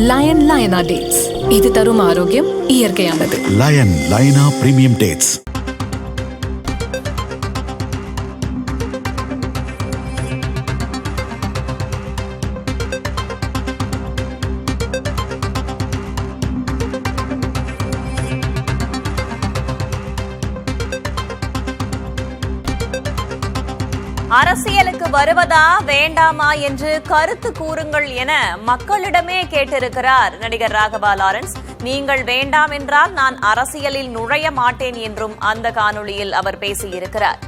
லயனா dates, இது தரும் ஆரோக்கியம் இயற்கையானது. லயனா பிரீமியம் டேட்ஸ். அரசியலுக்கு வருவதா வேண்டாமா என்று கருத்து கூறுங்கள் என மக்களிடமே கேட்டிருக்கிறார் நடிகர் ராகவா லாரன்ஸ். நீங்கள் வேண்டாம் என்றால் நான் அரசியலில் நுழைய மாட்டேன் என்றும் அந்த காணொளியில் அவர் பேசியிருக்கிறார்.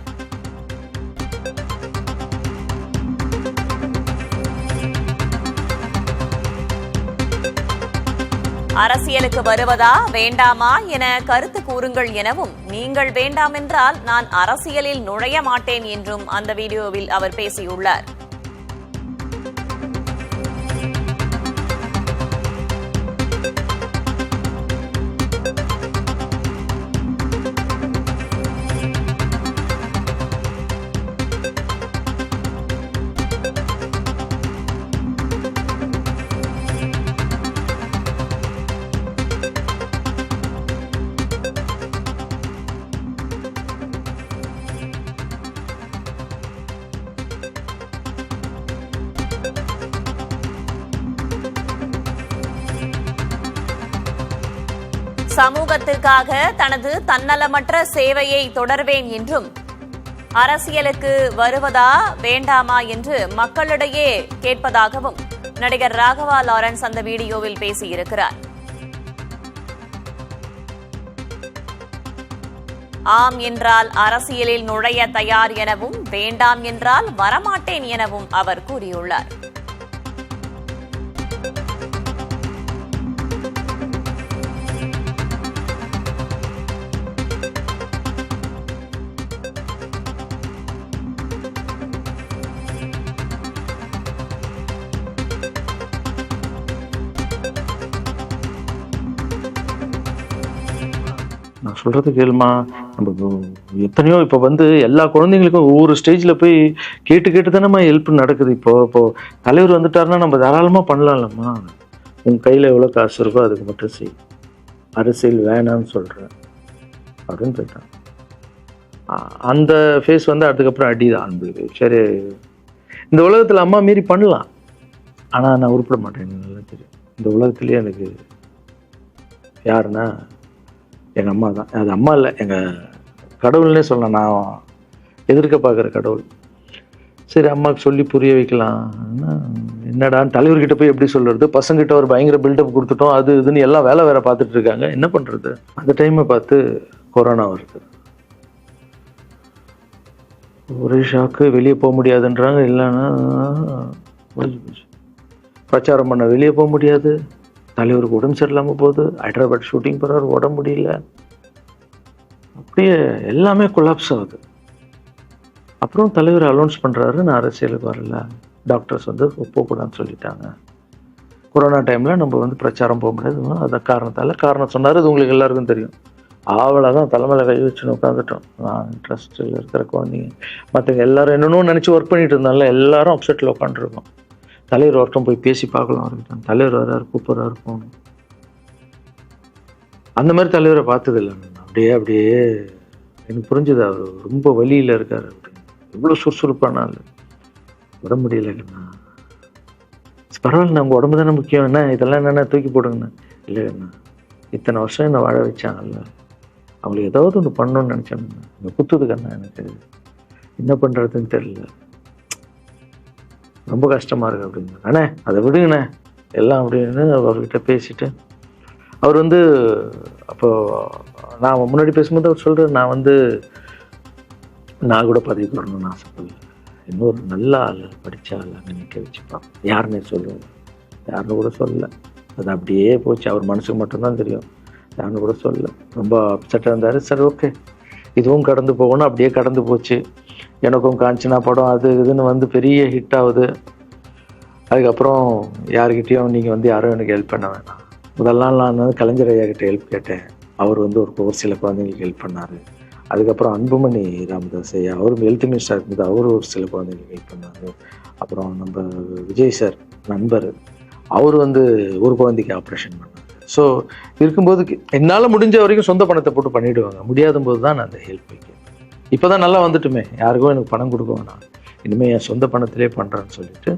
அரசியலுக்கு வருவதா வேண்டாமா என கருத்து கூறுங்கள் எனவும், நீங்கள் வேண்டாம் என்றால் நான் அரசியலில் நுழைய மாட்டேன் என்றும் அந்த வீடியோவில் அவர் பேசியுள்ளார். சமூகத்திற்காக தனது தன்னலமற்ற சேவையை தொடர்வேன் என்றும், அரசியலுக்கு வருவதா வேண்டாமா என்று மக்களிடையே கேட்பதாகவும் நடிகர் ராகவா லாரன்ஸ் அந்த வீடியோவில் பேசியிருக்கிறார். ஆம் என்றால் அரசியலில் நுழைய தயார் எனவும், வேண்டாம் என்றால் வரமாட்டேன் எனவும் அவர் கூறியுள்ளார். நான் சொல்றது கேளுமா, நம்ம எத்தனையோ இப்போ எல்லா குழந்தைங்களுக்கும் ஒவ்வொரு ஸ்டேஜில் போய் கேட்டு தானேம்மா ஹெல்ப் நடக்குது. இப்போ தலைவர் வந்துட்டாருன்னா நம்ம தாராளமாக பண்ணலாம்லம்மா. உன் கையில் எவ்வளோ காசு இருக்கோ அதுக்கு மட்டும் செய், அரசியல் வேணான்னு சொல்கிறேன் அப்படின்னு போயிட்டான். அந்த ஃபேஸ் அதுக்கப்புறம் அடிதான் அன்பு. சரி, இந்த உலகத்தில் அம்மா மீறி பண்ணலாம், ஆனால் நான் உருப்பிட மாட்டேன். எனக்கு நல்லா தெரியும், இந்த உலகத்துலேயே எனக்கு யாருன்னா எங்கள் அம்மா தான். அது அம்மா இல்லை, எங்கள் கடவுள்னே சொல்லலாம். நான் எதிர்க்க பார்க்குற கடவுள். சரி, அம்மாவுக்கு சொல்லி புரிய வைக்கலாம். என்னடான்னு தலைவர்கிட்ட போய் எப்படி சொல்கிறது? பசங்கிட்ட ஒரு பயங்கர பில்டப் கொடுத்துட்டோம், அது இதுன்னு எல்லாம் வேலை வேற பார்த்துட்டு இருக்காங்க. என்ன பண்ணுறது? அந்த டைமை பார்த்து கொரோனா வருது. ஒரே ஷாக்கு. வெளியே போக முடியாதுன்றாங்க. இல்லைன்னா பிரச்சாரம் பண்ண வெளியே போக முடியாது. தலைவருக்கு உடம்பு சரியில்லாமல் போகுது. ஹைதராபாத் ஷூட்டிங் போகிறார், உடம்பு முடியல. அப்படியே எல்லாமே கொலாப்ஸ் ஆகுது. அப்புறம் தலைவர் அலௌன்ஸ் பண்ணுறாரு, நான் அரசியலுக்கு வரல, டாக்டர்ஸ் போகக்கூடாதுன்னு சொல்லிட்டாங்க. கொரோனா டைமில் நம்ம பிரச்சாரம் போக முடியாது, அந்த காரணம் சொன்னார். அது உங்களுக்கு எல்லாருக்கும் தெரியும். அவ்வளோதான், தலைமையில் கை வச்சுன்னு உட்காந்துட்டோம். நான் ட்ரஸ்ட்டில் இருக்கிற குழந்தைங்க மற்றவங்க எல்லாரும் என்னென்னு நினச்சி ஒர்க் பண்ணிட்டு இருந்தால எல்லாரும் அப்செட்டில் உட்காந்துருக்கோம். தலைவர் ஒருத்தம் போய் பேசி பார்க்கலாம் அவர்கிட்ட. தலைவர் வர்றாரு, கூப்பிட்றாரு, போகணும். அந்த மாதிரி தலைவரை பார்த்தது இல்லை. அப்படியே எனக்கு புரிஞ்சுது, அவர் ரொம்ப வலியில் இருக்கார் அப்படின்னு. எவ்வளோ சுறுசுறுப்பானால விட முடியலங்கண்ணா. பரவாயில்ல, நம்ம உடம்பு தானே முக்கியம், என்ன இதெல்லாம் என்னென்ன தூக்கி போடுங்கண்ணா. இல்லைங்கண்ணா, இத்தனை வருஷம் என்னை வாழ வச்சாங்கல்ல, அவங்களுக்கு ஏதாவது ஒன்று பண்ணணும்னு நினச்சாங்கண்ணா. இந்த குத்துதுக்கண்ணா, எனக்கு என்ன பண்ணுறதுன்னு தெரியல, ரொம்ப கஷ்டமாக இருக்குது அப்படிங்க. அண்ணே அதை விடுங்கண்ணே எல்லாம் அப்படின்னு அவர்கிட்ட பேசிட்டு அவர் அப்போ நான் முன்னாடி பேசும்போது அவர் சொல்கிறேன், நான் கூட பதவிக்கு வரணும்னு ஆசைப்படல, இன்னொரு நல்ல ஆள் படித்த ஆள் அங்கே நிற்க வச்சுப்பான். யாருன்னே சொல்லுவேன், யாருன்னு கூட சொல்லலை. அது அப்படியே போச்சு. அவர் மனசுக்கு மட்டும்தான் தெரியும், யாருன்னு கூட சொல்லலை. ரொம்ப அப்செட்டாக இருந்தார். சரி, ஓகே, இதுவும் கடந்து போகணும். அப்படியே கடந்து போச்சு. எனக்கும் காஞ்சனா படம் அது இதுன்னு பெரிய ஹிட் ஆகுது. அதுக்கப்புறம் யாருக்கிட்டையும் நீங்கள் யாரும் எனக்கு ஹெல்ப் பண்ண வேணாம். முதல்லாம் நான் கலைஞர் ஐயா கிட்ட ஹெல்ப் கேட்டேன். அவர் ஒரு சில குழந்தைங்களுக்கு ஹெல்ப் பண்ணார். அதுக்கப்புறம் அன்புமணி ராமதாஸ் ஐயா, அவரும் ஹெல்த் மினிஸ்டர் இருக்கும்போது அவர் ஒரு சில குழந்தைங்களுக்கு ஹெல்ப் பண்ணார். அப்புறம் நம்ம விஜய் சார் நண்பர், அவர் வந்து ஒரு குழந்தைக்கு ஆப்ரேஷன் பண்ணார். ஸோ இருக்கும்போது என்னால் முடிஞ்ச வரைக்கும் சொந்த பணத்தை போட்டு பண்ணிவிடுவாங்க. முடியாத போது தான் நான் அந்த ஹெல்ப் வைக்கிறேன். இப்போ தான் நல்லா வந்துட்டுமே, யாருக்கும் எனக்கு பணம் கொடுக்க வேணாம், இனிமேல் என் சொந்த பணத்திலே பண்ணுறேன்னு சொல்லிட்டு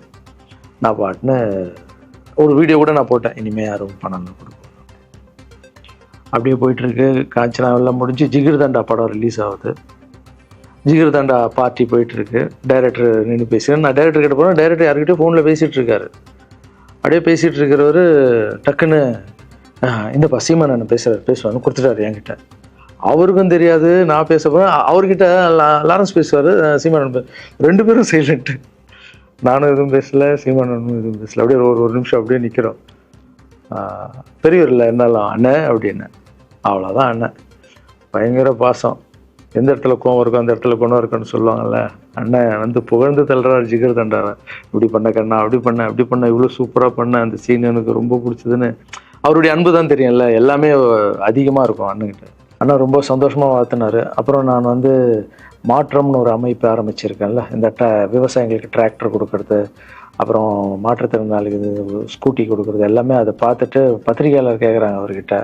நான் பாட்டுன்னு ஒரு வீடியோ கூட நான் போட்டேன், இனிமேல் யாரும் பணம்லாம் கொடுக்க. அப்படியே போயிட்டுருக்கு. காஞ்சனா எல்லாம் முடிஞ்சு ஜிகிர் தண்டா படம் ரிலீஸ் ஆகுது. ஜிகிர் தண்டா பார்ட்டி போயிட்டுருக்கு. டைரக்டர் நின்று பேசுகிறேன். நான் டைரக்டர் கிட்ட போனேன். டைரக்டர் யார்கிட்டயும் ஃபோனில் பேசிகிட்டு இருக்காரு. அப்படியே பேசிகிட்டு இருக்கிறவர் டக்குன்னு இந்தப்பா சீமான் நான் பேசுவான்னு கொடுத்துட்டாரு என்கிட்ட. அவருக்கும் தெரியாது நான் பேச போகிறேன். அவர்கிட்ட லாரன்ஸ் பேசுவார், சீமான் ரெண்டு பேரும் சைலண்ட்டு. நானும் எதுவும் பேசலை, சீமானும் எதுவும் பேசலை. அப்படியே ஒரு நிமிஷம் அப்படியே நிற்கிறோம். பெரியவர் இல்லை என்னாலும் அண்ணன் அப்படின்னு. அவ்வளோதான் அண்ணன். பயங்கர பாசம். எந்த இடத்துல கோவம் இருக்கும் அந்த இடத்துல குணம் இருக்குன்னு சொல்லுவாங்கல்ல. அண்ணன் வந்து புகழ்ந்து தள்ளுறாரு ஜிகர் தண்டாவை. இப்படி பண்ண கண்ணா, அப்படி பண்ண இவ்வளோ சூப்பராக பண்ண, அந்த சீன் எனக்கு ரொம்ப பிடிச்சதுன்னு. அவருடைய அன்பு தான் தெரியும்ல, எல்லாமே அதிகமாக இருக்கும் அண்ணன்கிட்ட. அண்ணா ரொம்ப சந்தோஷமாக வாழ்த்தினார். அப்புறம் நான் வந்து மாற்றம்னு ஒரு அமைப்பு ஆரம்பிச்சிருக்கேன்ல, இந்த விவசாயிகளுக்கு டிராக்டர் கொடுக்கறது, அப்புறம் மாற்றுத்திறனாளிக்கு ஸ்கூட்டி கொடுக்குறது எல்லாமே. அதை பார்த்துட்டு பத்திரிகையாளர் கேட்குறாங்க அவர்கிட்ட,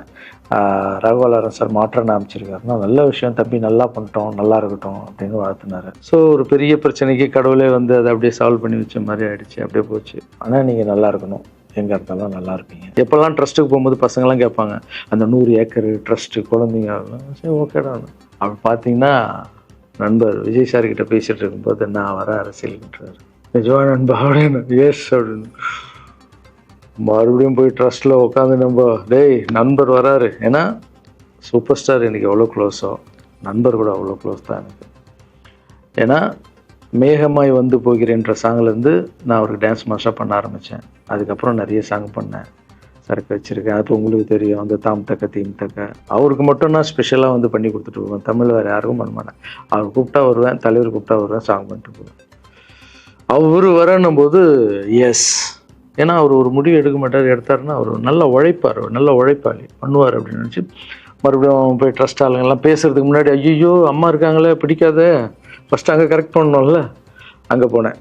ராகவாலாரன் சார் மாற்றம்னு அமைச்சிருக்காருன்னா, நல்ல விஷயம் தம்பி, நல்லா பண்ணிட்டோம், நல்லா இருக்கட்டும் அப்படின்னு வாழ்த்தினார். ஸோ ஒரு பெரிய பிரச்சனைக்கு கடவுளே வந்து அதை அப்படியே சால்வ் பண்ணி வச்ச மாதிரி ஆயிடுச்சு. அப்படியே போச்சு. ஆனால் நீங்கள் நல்லா இருக்கணும், எங்கே இருந்தாலும் நல்லா இருப்பீங்க. எப்போல்லாம் ட்ரஸ்ட்டுக்கு போகும்போது பசங்களாம் கேட்பாங்க, அந்த 100 ஏக்கர் ட்ரஸ்ட்டு குழந்தைங்க. சரி ஓகேடா. அப்படி பார்த்தீங்கன்னா நண்பர் விஜய் சார் கிட்ட பேசிகிட்டு இருக்கும்போது நான் வர அரசியல்ன்றார். நிஜமா நண்பா அப்படின்னு. எஸ் அப்படின்னு. மறுபடியும் போய் ட்ரஸ்ட்டில் உட்காந்து நம்ம டேய் நண்பர் வராரு. ஏன்னா சூப்பர் ஸ்டார் எனக்கு எவ்வளோ க்ளோஸோ நண்பர் கூட அவ்வளோ க்ளோஸ் தான் எனக்கு. ஏன்னா மேகமாய் வந்து போகிறேன்ற சாங்லேருந்து நான் அவருக்கு டான்ஸ் மாஸ்டராக பண்ண ஆரம்பித்தேன். அதுக்கப்புறம் நிறைய சாங் பண்ணேன், சரக்கு வச்சுருக்கேன். அப்போ உங்களுக்கு தெரியும் அந்த தாம் தக்க தீம் தக்க. அவருக்கு மட்டும் நான் ஸ்பெஷலாக வந்து பண்ணி கொடுத்துட்டு போவேன். தமிழ் வேறு யாருக்கும் பண்ண மாட்டேன். அவர் கூப்பிட்டா வருவேன், தலைவர் கூப்பிட்டா வருவேன், சாங் பண்ணிட்டு போவேன். அவர் வரணும் போது எஸ், ஏன்னா அவர் ஒரு முடிவு எடுக்க மாட்டார், எடுத்தாருன்னா அவர் நல்ல உழைப்பார், நல்ல உழைப்பாளி, பண்ணுவார் அப்படின்னு நினச்சி மறுபடியும் போய் ட்ரஸ்ட் ஆளுங்கெல்லாம் பேசுகிறதுக்கு முன்னாடி ஐயோ அம்மா இருக்காங்களே பிடிக்காத, ஃபஸ்ட்டு அங்கே கரெக்ட் பண்ணணும்ல. அங்கே போனேன்.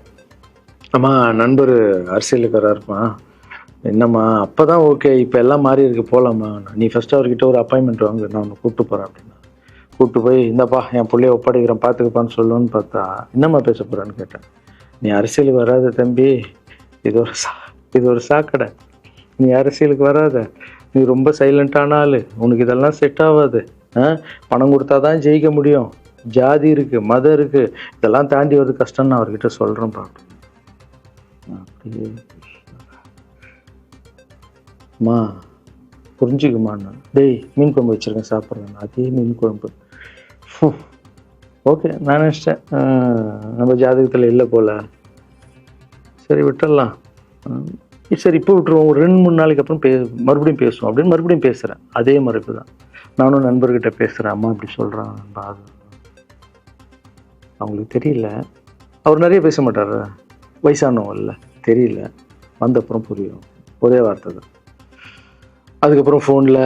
அம்மா நண்பர் அரசியலுக்கு வராருப்பா. என்னம்மா அப்போ தான் ஓகே, இப்போ எல்லாம் மாறி இருக்கு, போகலாம்மா. நீ ஃபஸ்ட்டு அவர்கிட்ட ஒரு அப்பாயின்மெண்ட் வாங்க, நான் உன்னை கூப்பிட்டு போகிறேன் அப்படின்னா. கூப்பிட்டு போய் இந்தப்பா என் பிள்ளைய ஒப்படைக்கிறேன் பார்த்துக்கப்பான்னு சொல்லுன்னு பார்த்தா என்னம்மா பேச போகிறேன்னு கேட்டேன். நீ அரசியலுக்கு வராத தம்பி, இது ஒரு சாக்கடை, நீ அரசியலுக்கு வராத, நீ ரொம்ப சைலண்டான ஆள், உனக்கு இதெல்லாம் செட் ஆகாது. பணம் கொடுத்தா தான் ஜெயிக்க முடியும், ஜாதி இருக்குது, மதம் இருக்குது, இதெல்லாம் தாண்டி வருது கஷ்டம்னு அவர்கிட்ட சொல்கிறேன் பார்ப்பேன். அப்படியே அம்மா புரிஞ்சுக்குமாண்ணா, டேய் மீன் குழம்பு வச்சுருக்கேன் சாப்பிட்றேன். அதே மீன் குழம்பு. ஓகே நான் நினச்சிட்டேன் நம்ம ஜாதகத்தில் இல்லை போல், சரி விட்டுடலாம். சரி இப்போ விட்டுருவோம், ஒரு 2-3 நாளைக்கு அப்புறம் மறுபடியும் பேசுவோம் அப்படின்னு மறுபடியும் பேசுகிறேன். அதே மறுப்பு தான். நானும் நண்பர்கிட்ட பேசுகிறேன், அம்மா இப்படி சொல்கிறான். அவங்களுக்கு தெரியல, அவர் நிறைய பேச மாட்டார், வயசானவங்க இல்லை, தெரியல, வந்தப்புறம் புரியும், ஒரே வார்த்தை தான். அதுக்கப்புறம் ஃபோனில்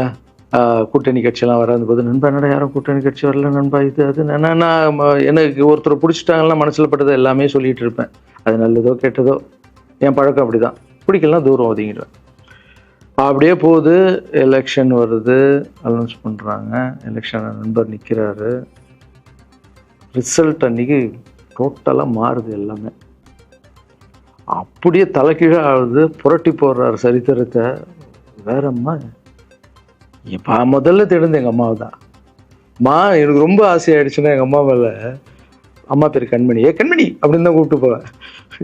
கூட்டணி கட்சியெல்லாம் வராது போது, நண்பா என்னடா யாரும் கூட்டணி கட்சி வரல நண்பா, இது அது. நான் எனக்கு ஒருத்தர் பிடிச்சிட்டாங்கன்னா மனசில் பட்டதை எல்லாமே சொல்லிகிட்டு இருப்பேன். அது நல்லதோ கெட்டதோ, என் பழக்கம் அப்படி தான். பிடிக்கலாம் தூரம் ஒதுங்கிடுவேன். அப்படியே போகுது. எலெக்ஷன் வருது, அனௌன்ஸ் பண்ணுறாங்க. எலெக்ஷன் நண்பர் நிற்கிறாரு. ரிசல்ட் அன்றைக்கி டோட்டலாக மாறுது எல்லாமே. அப்படியே தலைக்கீழாக ஆகுது, புரட்டி போடுறாரு சரித்திரத்தை. வேறம்மா இப்போ முதல்ல தெரிந்து எங்கள் அம்மாவை தான். அம்மா எனக்கு ரொம்ப ஆசையாயிடுச்சுன்னா எங்கள் அம்மா மேலே, அம்மா பேர் கண்மணி, கண்மணி அப்படின்னு தான் கூப்பிட்டு போவேன்.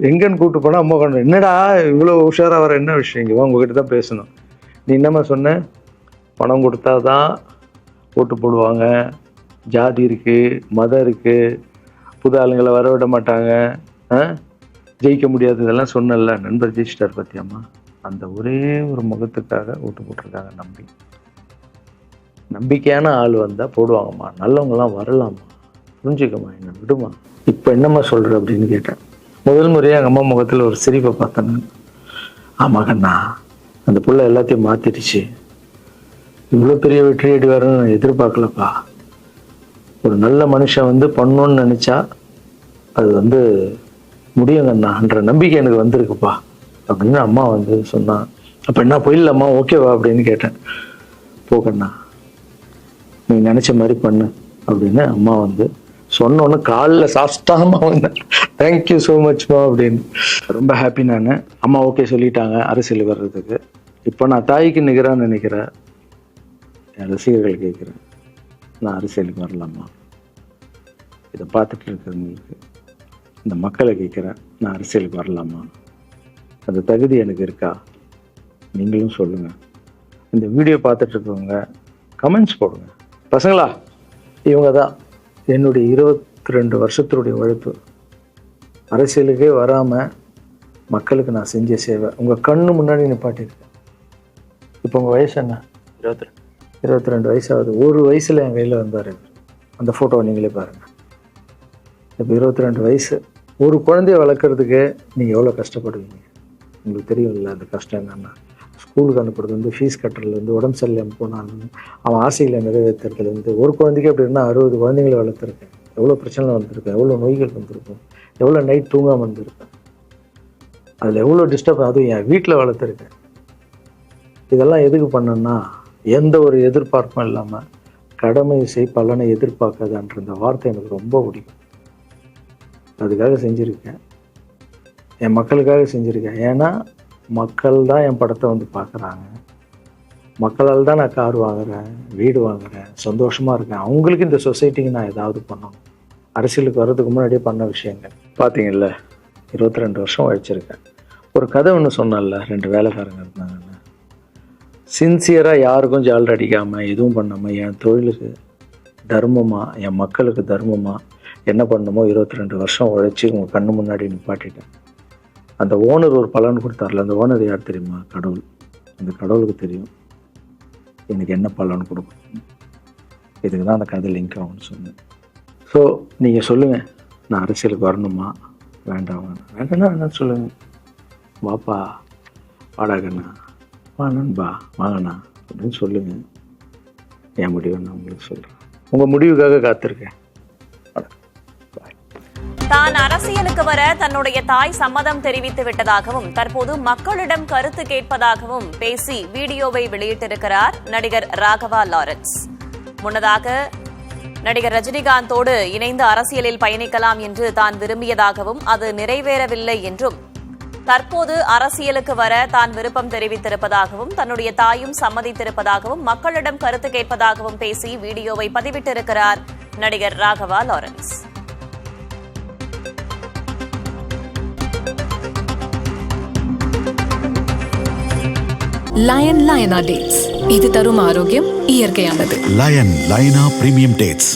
எங்கன்னு கூப்பிட்டு போனால் அம்மா கண்மணி, என்னடா இவ்வளோ உஷாராக வர, என்ன விஷயம், இங்கே உங்ககிட்ட தான் பேசணும். நீ என்னம்மா சொன்ன, பணம் கொடுத்தா தான் ஓட்டு போடுவாங்க, ஜாதி இருக்குது, மதம் இருக்குது, புது ஆளுங்களை வர விட மாட்டாங்க, ஜெயிக்க முடியாது, இதெல்லாம் சொன்னல. நண்பர் ஜெயிச்சிட்டார் பற்றியம்மா. அந்த ஒரே ஒரு முகத்துக்காக ஓட்டு போட்டிருக்காங்க. நம்பிக்கையான ஆள் வந்தால் போடுவாங்கம்மா, நல்லவங்களாம் வரலாமா, புரிஞ்சுக்கம்மா, என்ன விடுமா. இப்போ என்னம்மா சொல்கிற அப்படின்னு கேட்டேன். முதல் முறையாக எங்கள் அம்மா முகத்தில் ஒரு சிரிப்பை பார்த்தேன். ஆமாம் கண்ணா, அந்த புள்ள எல்லாத்தையும் மாற்றிடுச்சு, இவ்வளோ பெரிய வெற்றி அடி வரணும்னு நான் எதிர்பார்க்கலப்பா. ஒரு நல்ல மனுஷன் வந்து பண்ணணும்னு நினச்சா அது முடியுங்கண்ணான்ற நம்பிக்கை எனக்கு வந்திருக்குப்பா அப்படின்னு அம்மா சொன்னான். அப்போ என்ன போயிடலாமா, ஓகேவா அப்படின்னு கேட்டேன். போகண்ணா, நீ நினச்ச மாதிரி பண்ணு அப்படின்னு அம்மா வந்து சொன்னோன்னு காலில் சாப்பிட்டாமா வந்தேன். தேங்க்யூ ஸோ மச்மா அப்படின்னு. ரொம்ப ஹாப்பி நான். அம்மா ஓகே சொல்லிட்டாங்க அரசியல் வர்றதுக்கு. இப்போ நான் தாய்க்கு நிகரான்னு நினைக்கிறேன். என் ரசிகர்கள் கேட்குறேன், நான் அரசியலுக்கு வரலாமா? இதை பார்த்துட்டு இருக்கிறவங்களுக்கு, இந்த மக்களை கேட்குறேன், நான் அரசியலுக்கு வரலாமா? அந்த தகுதி எனக்கு இருக்கா? நீங்களும் சொல்லுங்கள். இந்த வீடியோ பார்த்துட்டு இருக்கவங்க கமெண்ட்ஸ் போடுங்க. பசங்களா, இவங்க தான் என்னுடைய 22 வருஷத்தினுடைய உழைப்பு. அரசியலுக்கே வராமல் மக்களுக்கு நான் செஞ்ச சேவை உங்கள் கண்ணு முன்னாடி நிப்பாட்டியிருக்கேன். இப்போ உங்கள் வயசு என்ன? 22 வயசாகுது. ஒரு வயசில் என் கையில் வந்தார். அந்த ஃபோட்டோவை நீங்களே பாருங்கள். இப்போ 22 வயசு. ஒரு குழந்தைய வளர்க்குறதுக்கு நீங்கள் எவ்வளோ கஷ்டப்படுவீங்க உங்களுக்கு தெரியும்ல. அந்த கஷ்டம் என்னென்னா, ஸ்கூலுக்கு அனுப்புறது வந்து, ஃபீஸ் கட்டுறதுலேருந்து, உடம்பு சரியில்லாமல் போனாலும் அவன் ஆசைகளை நிறைவேற்றுறதுலேருந்து, ஒரு குழந்தைக்கு அப்படி இருந்தால் 60 குழந்தைங்களை வளர்த்துருக்கேன். எவ்வளோ பிரச்சனை வந்திருக்கேன், எவ்வளோ நோய்கள் வந்திருக்கும், எவ்வளோ நைட் தூங்காமல் வந்திருக்கேன், அதில் எவ்வளோ டிஸ்டர்ப், அதுவும் என் வீட்டில் வளர்த்துருக்கேன். இதெல்லாம் எதுக்கு பண்ணேன்னா, எந்த ஒரு எதிர்பார்ப்பும் இல்லாமல் கடமை செய் பலனை எதிர்பார்க்காதான்ற இந்த வார்த்தை எனக்கு ரொம்ப பிடிக்கும். அதுக்காக செஞ்சுருக்கேன், என் மக்களுக்காக செஞ்சுருக்கேன். ஏன்னா மக்கள் தான் என் படத்தை வந்து பார்க்குறாங்க. மக்களால் தான் நான் கார் வாங்குகிறேன், வீடு வாங்குகிறேன், சந்தோஷமாக இருக்கேன். அவங்களுக்கு இந்த சொசைட்டிக்கு நான் ஏதாவது பண்ணணும். அரசியலுக்கு வர்றதுக்கு முன்னாடியே பண்ண விஷயங்கள் பார்த்தீங்கல்ல. 22 வருஷம் உழைச்சிருக்கேன். ஒரு கதை ஒன்று சொன்னால, 2 வேலைக்காரங்க இருந்தாங்கன்னு. சின்சியராக யாருக்கும் ஜாலர் அடிக்காமல் எதுவும் பண்ணாமல் என் தொழிலுக்கு தர்மமாக, என் மக்களுக்கு தர்மமாக என்ன பண்ணணுமோ 22 வருஷம் உழைச்சி உங்கள் கண்ணு முன்னாடி நிப்பாட்டிட்டேன். அந்த ஓனர் ஒரு பலன் கொடுத்தார்ல, அந்த ஓனர் யார் தெரியுமா? கடவுள். அந்த கடவுளுக்கு தெரியும் எனக்கு என்ன பலன் கொடுக்கும். இதுக்கு தான் அந்த கதை லிங்க் ஆகும்னு சொன்னேன். ஸோ நீங்கள் சொல்லுங்கள், நான் அரசியலுக்கு வரணுமா வேண்டாம்? வேண்டாம்னா என்னன்னு சொல்லுங்கள். வாப்பா, வாடாகண்ணா, வா நண்பா, வாங்கண்ணா அப்படின்னு சொல்லுங்கள். என் முடிவை நான் உங்களுக்கு சொல்கிறேன். உங்கள் முடிவுக்காக காத்திருக்கேன். தான் அரசியலுக்கு வர தன்னுடைய தாய் சம்மதம் தெரிவித்து விட்டதாகவும் தற்போது மக்களிடம் கருத்து கேட்பதாகவும் பேசி வீடியோவை வெளியிட்டிருக்கிறார் நடிகர் ராகவா லாரன்ஸ். முன்னதாக நடிகர் ரஜினிகாந்தோடு இணைந்து அரசியலில் பயணிக்கலாம் என்று தான் விரும்பியதாகவும் அது நிறைவேறவில்லை என்றும், தற்போது அரசியலுக்கு வர தான் விருப்பம் தெரிவித்திருப்பதாகவும் தன்னுடைய தாயும் சம்மதித்திருப்பதாகவும் மக்களிடம் கருத்து கேட்பதாகவும் பேசி வீடியோவை பதிவிட்டிருக்கிறார் நடிகர் ராகவா லாரன்ஸ். லயன் லயனா டேட்ஸ். இது தரும் ஆரோக்கியம் இயற்கையானது. லயன் லைனா பிரீமியம் டேட்ஸ்.